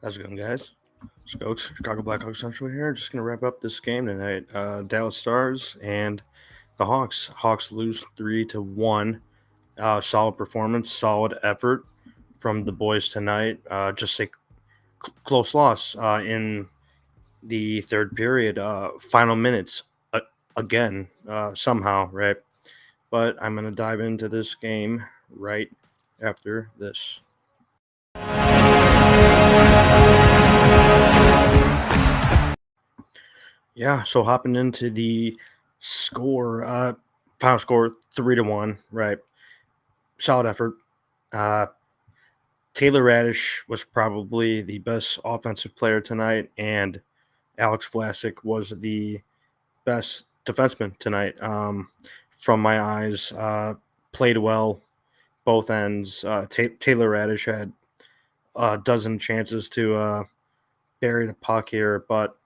How's it going, guys? Skoks, Chicago Blackhawks Central here. Just going to wrap up this game tonight. Dallas Stars and the Hawks. Hawks lose 3-1. Solid performance, solid effort from the boys tonight. Just a close loss in the third period. Final minutes again, somehow, right? But I'm going to dive into this game right after this. Yeah, so hopping into the score, final score 3-1, right? Solid effort. Uh, Taylor Radish was probably the best offensive player tonight, and Alex Vlasic was the best defenseman tonight. From my eyes, played well both ends. Taylor Radish had a dozen chances to bury the puck here, but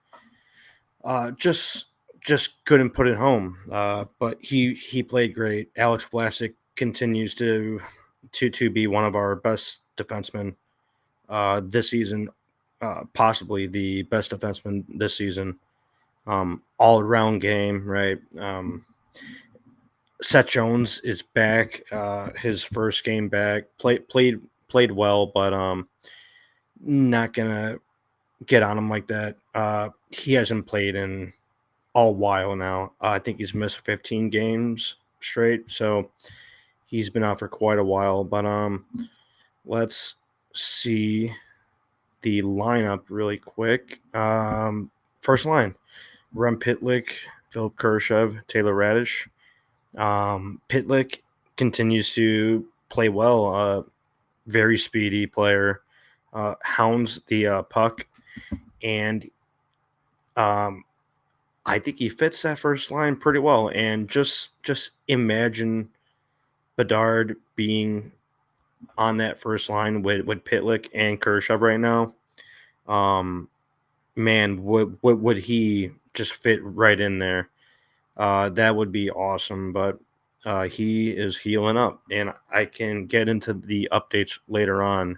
just couldn't put it home. But he played great. Alex Vlasic continues to be one of our best defensemen this season, possibly the best defenseman this season. All around game, right? Seth Jones is back. His first game back. Played well, but not gonna get on him like that. He hasn't played in a while now. I think he's missed 15 games straight, so he's been out for quite a while. But let's see the lineup really quick. First line: Rem Pitlick, Philip Kurashev, Taylor Radish. Pitlick continues to play well. Very speedy player. Hounds the puck, and um, I think he fits that first line pretty well. And just imagine Bedard being on that first line with Pitlick and Kershaw right now. Um, man, would he just fit right in there? That would be awesome. But he is healing up, and I can get into the updates later on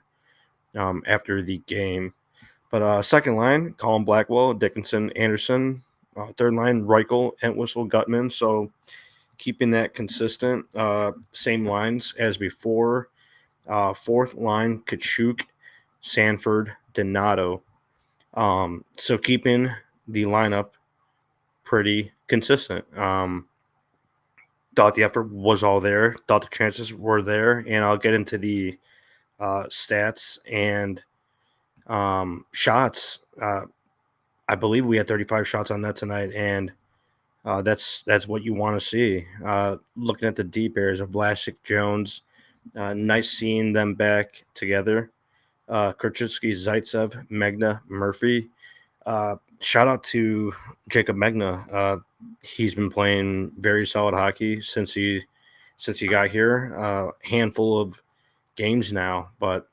after the game. But second line, Colin Blackwell, Dickinson, Anderson. Third line, Reichel, Entwistle, Gutman. So keeping that consistent. Same lines as before. Fourth line, Kachuk, Sanford, Donato. So keeping the lineup pretty consistent. Thought the effort was all there. Thought the chances were there, and I'll get into the stats and shots. I believe we had 35 shots on net tonight, and that's what you want to see. Looking at the deep areas of Vlasic, Jones, nice seeing them back together. Kurchitsky, Zaitsev, Megna, Murphy. Shout out to Jacob Megna. He's been playing very solid hockey since he got here. Handful of games now, but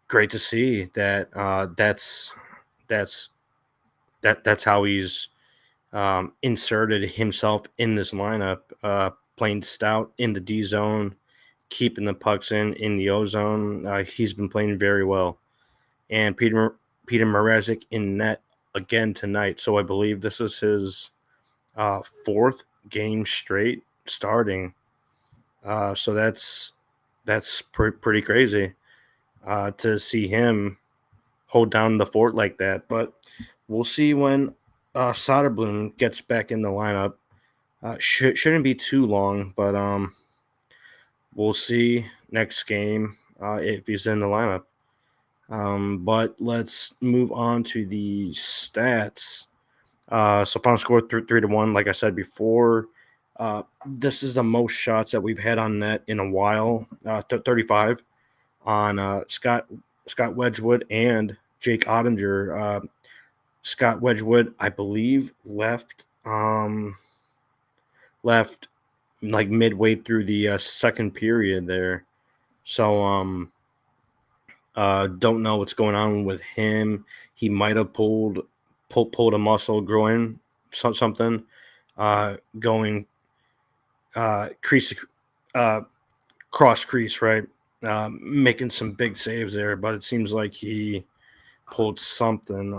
great to see that. That's that's how he's inserted himself in this lineup, playing stout in the D zone, keeping the pucks in the O zone. He's been playing very well, and Peter Mrazek in net again tonight. So I believe this is his fourth game straight starting. So that's pretty crazy to see him hold down the fort like that. But we'll see when Soderblom gets back in the lineup. Shouldn't be too long, but we'll see next game if he's in the lineup. But let's move on to the stats. So final score 3-1. Like I said before, this is the most shots that we've had on net in a while. 35 on Scott Wedgwood and Jake Ottinger. Scott Wedgwood, I believe, left like midway through the second period there. So don't know what's going on with him. He might have pulled a muscle, groin, something, going crease, cross crease, right? Making some big saves there, but it seems like he pulled something.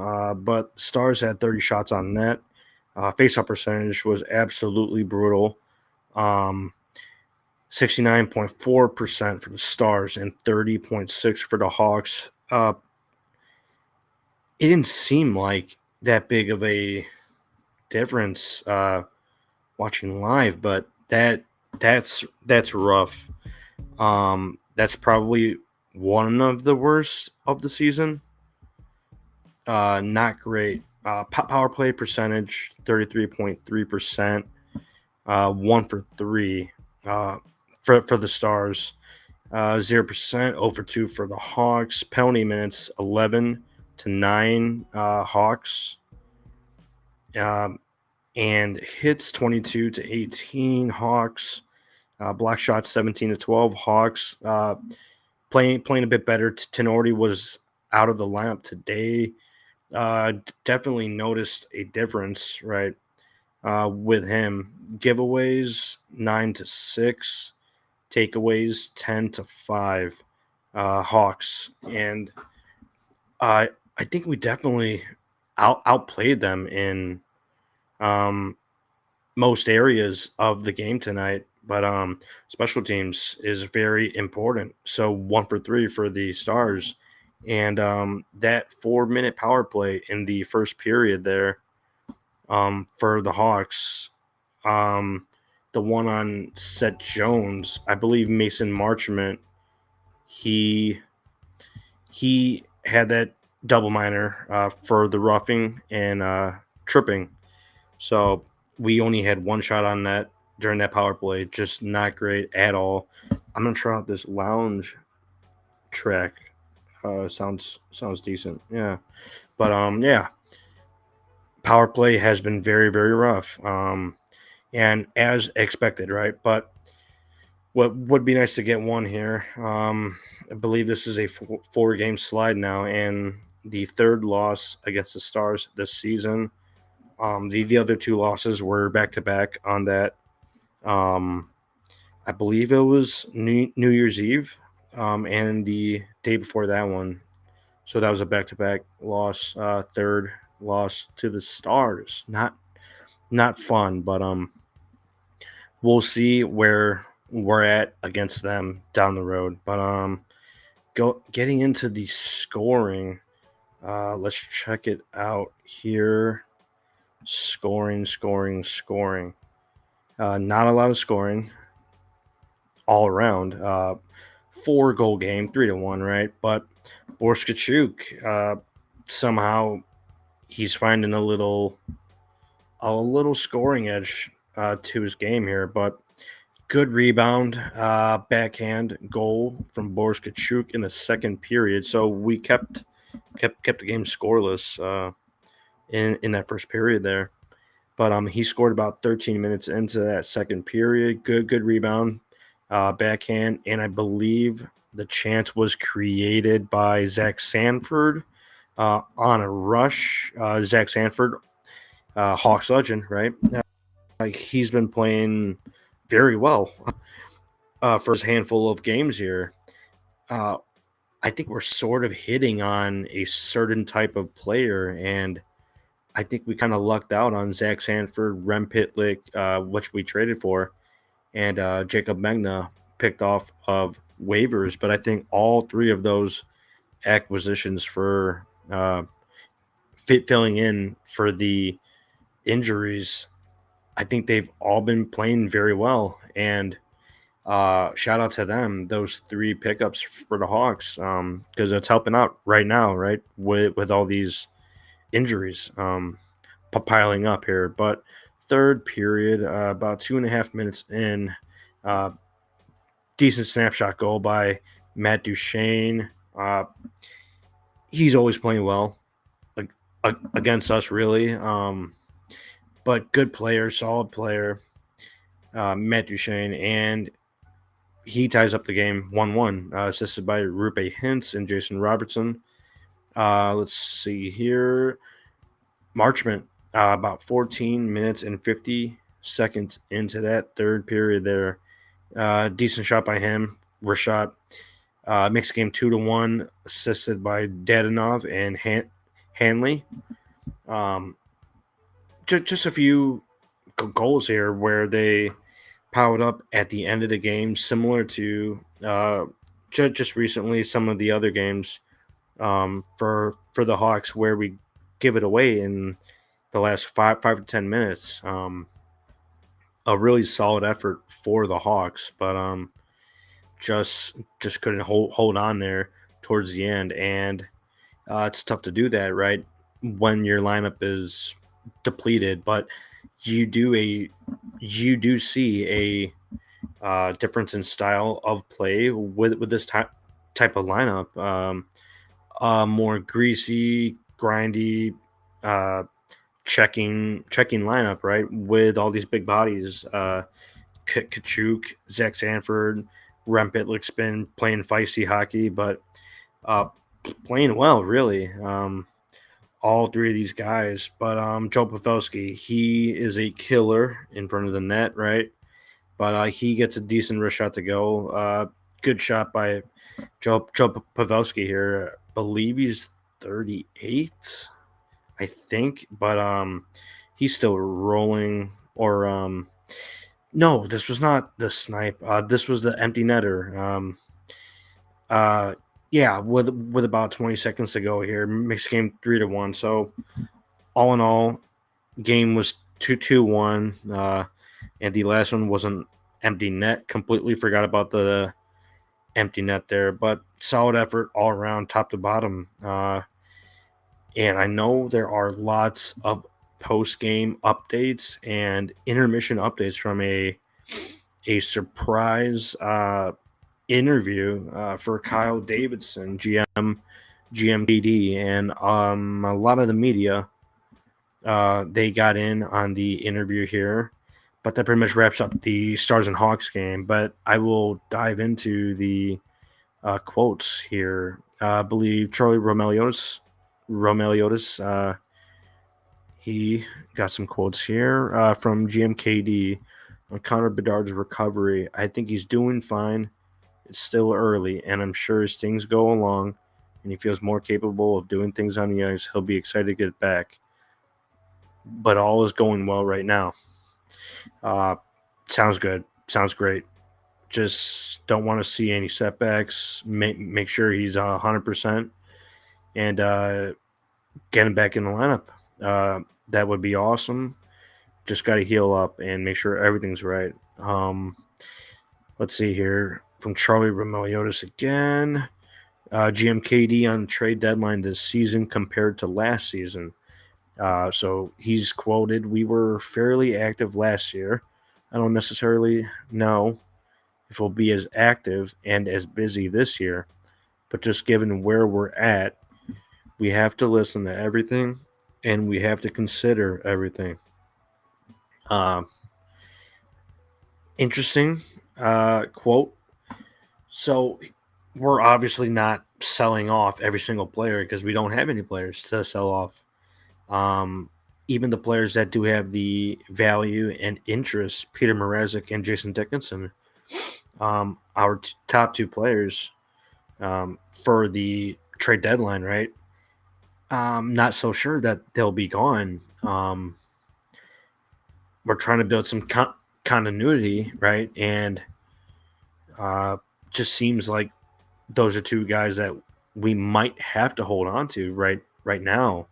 But Stars had 30 shots on net. Face-off percentage was absolutely brutal. 69.4% for the Stars and 30.6 for the Hawks. It didn't seem like that big of a difference watching live, but that's rough. That's probably one of the worst of the season. Not great. Power play percentage 33.3%. 1 for 3 for the Stars. 0%. 0 for 2 for the Hawks. Penalty minutes 11-9 Hawks. And hits 22-18 Hawks. Block shots 17-12 Hawks. Playing a bit better. Tenorti was out of the lineup today. Definitely noticed a difference, right? With him, giveaways 9-6, takeaways 10-5, Hawks, and I think we definitely outplayed them in most areas of the game tonight. But special teams is very important. So 1 for 3 for the Stars, and that 4-minute power play in the first period there for the Hawks. The one on Seth Jones, I believe Mason Marchment, he had that double minor for the roughing and tripping. So we only had one shot on net during that power play. Just not great at all. I'm gonna try out this lounge track. Sounds decent. Yeah, but yeah, power play has been very very rough. And as expected, right? But what would be nice to get one here. I believe this is a 4-game slide now, and the third loss against the Stars this season. The other 2 losses were back to back on that. I believe it was New Year's Eve, and the day before that one. So that was a back to back loss. Third loss to the Stars. Not fun, but we'll see where we're at against them down the road. But getting into the scoring, let's check it out here. Scoring. Not a lot of scoring all around. 4-goal game, 3-1, right? But Borskachuk, somehow he's finding a little scoring edge to his game here, but good rebound, backhand goal from Boris Kachuk in the second period. So we kept the game scoreless in that first period there. But he scored about 13 minutes into that second period. Good rebound, backhand, and I believe the chance was created by Zach Sanford on a rush. Zach Sanford, Hawks legend, right? He's been playing very well for his handful of games here. I think we're sort of hitting on a certain type of player, and I think we kind of lucked out on Zach Sanford, Rem Pitlick, which we traded for, and Jacob Megna picked off of waivers. But I think all 3 of those acquisitions for filling in for the injuries, I think they've all been playing very well. And shout out to them, those 3 pickups for the Hawks, because it's helping out right now, right, with all these injuries piling up here. But third period, about 2.5 minutes in, decent snapshot goal by Matt Duchene. He's always playing well against us, really. But good player, solid player, Matt Duchene, and he ties up the game 1-1, assisted by Rupe Hintz and Jason Robertson. Let's see here. Marchment, about 14 minutes and 50 seconds into that third period there. Decent shot by him. Rashad Mixed game 2-1, assisted by Dadanov and Hanley. Just a few goals here where they powered up at the end of the game, similar to just recently some of the other games for the Hawks where we give it away in the last 5 to 10 minutes. A really solid effort for the Hawks, but just couldn't hold on there towards the end, and it's tough to do that, right? When your lineup is depleted, but you do a you do see a difference in style of play with this type of lineup. More greasy, grindy, uh, checking lineup, right? With all these big bodies, Kachuk, Zach Sanford, Rempitlick's been playing feisty hockey, but uh, playing well, really. All three of these guys, but Joe Pavelski, he is a killer in front of the net, right? But he gets a decent wrist shot to go. Good shot by Joe Pavelski here. I believe he's 38, I think, but he's still rolling. Or no, this was not the snipe. This was the empty netter. Uh, yeah, with about 20 seconds to go here, mixed game 3-1. So all in all, game was 2-1. And the last one was an empty net. Completely forgot about the empty net there, but solid effort all around, top to bottom. And I know there are lots of post game updates and intermission updates from a surprise interview for Kyle Davidson, GMKD, and a lot of the media. They got in on the interview here, but that pretty much wraps up the Stars and Hawks game. But I will dive into the quotes here. I believe Charlie Romeliotis, he got some quotes here from GMKD on Connor Bedard's recovery. I think he's doing fine. It's still early, and I'm sure as things go along and he feels more capable of doing things on the ice, he'll be excited to get back. But all is going well right now. Sounds good. Sounds great. Just don't want to see any setbacks. Make sure he's 100% and get him back in the lineup. That would be awesome. Just got to heal up and make sure everything's right. Let's see here from Charlie Romeliotis again. GMKD on trade deadline this season compared to last season. So he's quoted, "We were fairly active last year. I don't necessarily know if we'll be as active and as busy this year, but just given where we're at, we have to listen to everything and we have to consider everything." Uh, Interesting quote. So we're obviously not selling off every single player because we don't have any players to sell off. Um, Even the players that do have the value and interest, Peter Mrazek and Jason Dickinson, our top two players for the trade deadline, right? Not so sure that they'll be gone. We're trying to build some continuity, right? And just seems like those are two guys that we might have to hold on to right now.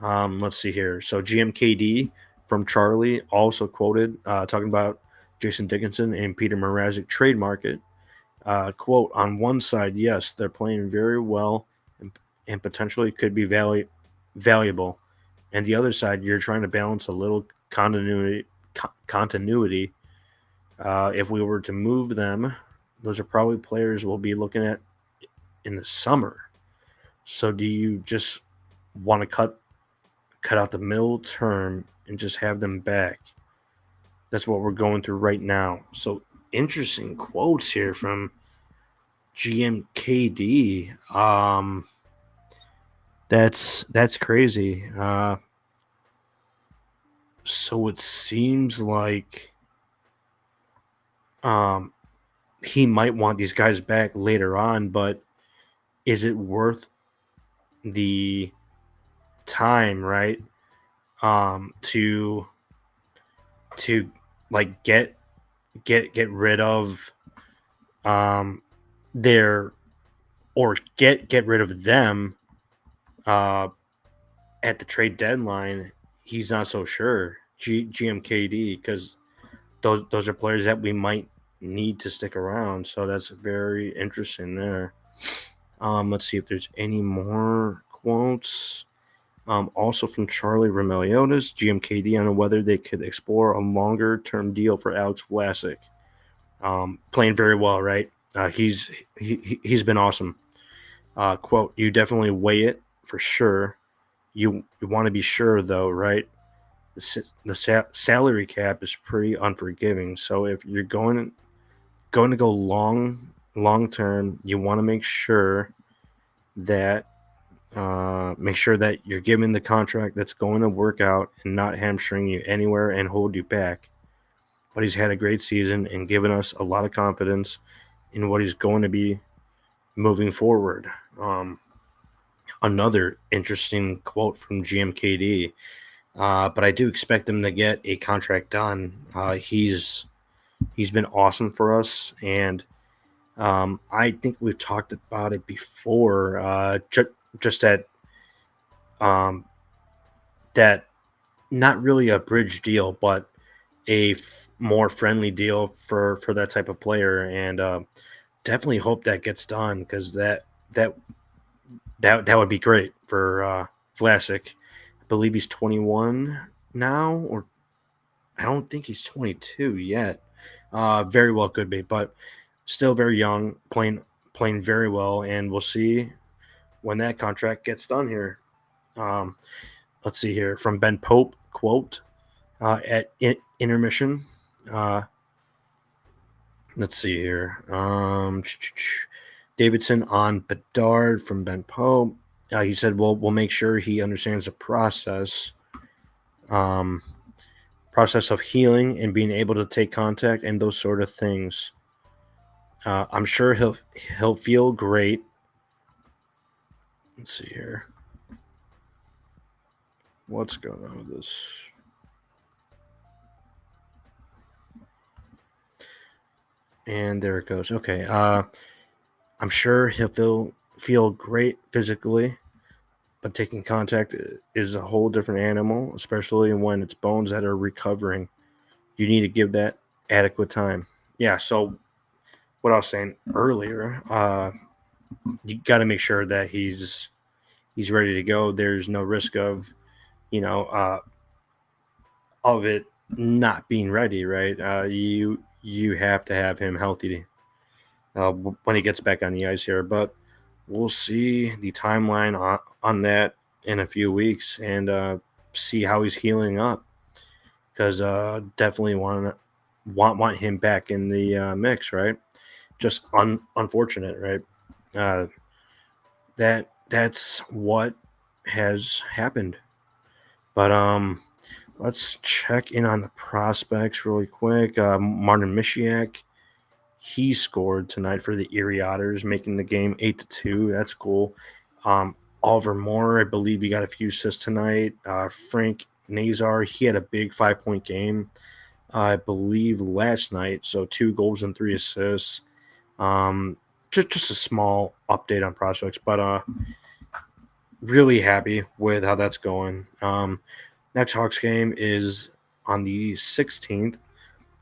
Let's see here. So GMKD from Charlie also quoted talking about Jason Dickinson and Peter Mrazek trade market. Quote, "On one side, yes, they're playing very well and potentially could be valuable. And the other side, you're trying to balance a little continuity. If we were to move them, those are probably players we'll be looking at in the summer. So do you just want to cut out the middle term and just have them back? That's what we're going through right now." So interesting quotes here from GMKD. That's crazy. So it seems like um he might want these guys back later on, but is it worth the time, right? To like get rid of um their or get rid of them uh at the trade deadline. He's not so sure. GMKD, because those are players that we might need to stick around. So that's very interesting there. Let's see if there's any more quotes. Also from Charlie Remeliotis, GMKD, on whether they could explore a longer term deal for Alex Vlasic. Playing very well, right? He's been awesome. Quote: "You definitely weigh it for sure. You want to be sure though, right? The salary cap is pretty unforgiving. So if you're going to go long term, you want to that make sure that you're given the contract that's going to work out and not hamstring you anywhere and hold you back. But he's had a great season and given us a lot of confidence in what he's going to be moving forward." Another interesting quote from GMKD. But I do expect him to get a contract done. He's been awesome for us, and I think we've talked about it before. Just um, that not really a bridge deal, but more friendly deal for that type of player, and definitely hope that gets done because that that would be great for Vlasic. I believe he's 21 now, or I don't think he's 22 yet. Very well could be, but still very young, playing very well, and we'll see when that contract gets done here. Um, let's see here from Ben Pope quote at intermission. Uh, let's see here. Davidson on Bedard from Ben Pope. He said, "Well, we'll make sure he understands the um, process of healing and being able to take contact and those sort of things. I'm sure he'll feel great." Let's see here. What's going on with this? And there it goes. Okay. I'm sure he'll feel great physically, but taking contact is a whole different animal, especially when it's bones that are recovering. You need to give that adequate time. Yeah. So what I was saying earlier, you got to make sure that he's ready to go. There's no risk of you know of it not being ready, right? You have to have him healthy when he gets back on the ice here. But we'll see the timeline on that in a few weeks and see how he's healing up because definitely want him back in the mix, right? Just unfortunate, right? Uh, that's what has happened. But let's check in on the prospects really quick. Martin Mishiak, he scored tonight for the Erie Otters, making the game 8-2. That's cool. Oliver Moore, I believe he got a few assists tonight. Frank Nazar, he had a big 5-point game, I believe, last night. So 2 goals and 3 assists. Just a small update on prospects, but really happy with how that's going. Next Hawks game is on the 16th,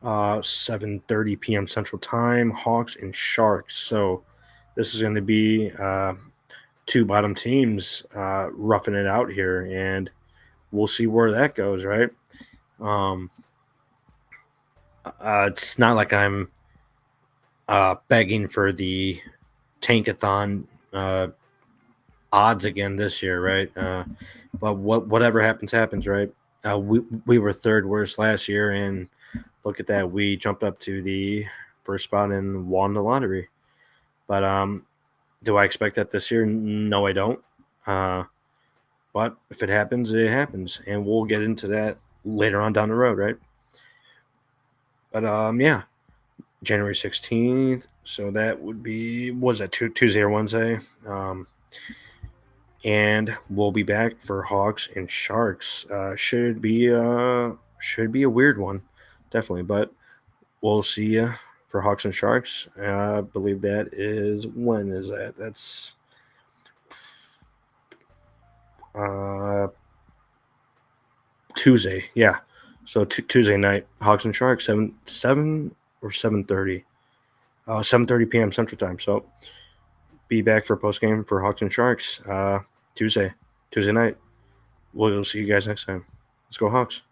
7:30 p.m. Central Time. Hawks and Sharks. So this is going to be two bottom teams roughing it out here, and we'll see where that goes. Right? Um, it's not like I'm begging for the tankathon odds again this year, right? But whatever happens, right? We were third worst last year, and look at that, we jumped up to the first spot and won the lottery. But do I expect that this year? No, I don't. But if it happens, it happens, and we'll get into that later on down the road, right? But yeah, January 16th. So that would be, was that Tuesday or Wednesday? And we'll be back for Hawks and Sharks. Should be a weird one, definitely. But we'll see you for Hawks and Sharks. I believe that is, when is that? That's uh, Tuesday. Yeah. So Tuesday night, Hawks and Sharks, 7 or 7:30. 7:30 p.m. Central Time. So be back for post game for Hawks and Sharks. Tuesday night. We'll see you guys next time. Let's go Hawks.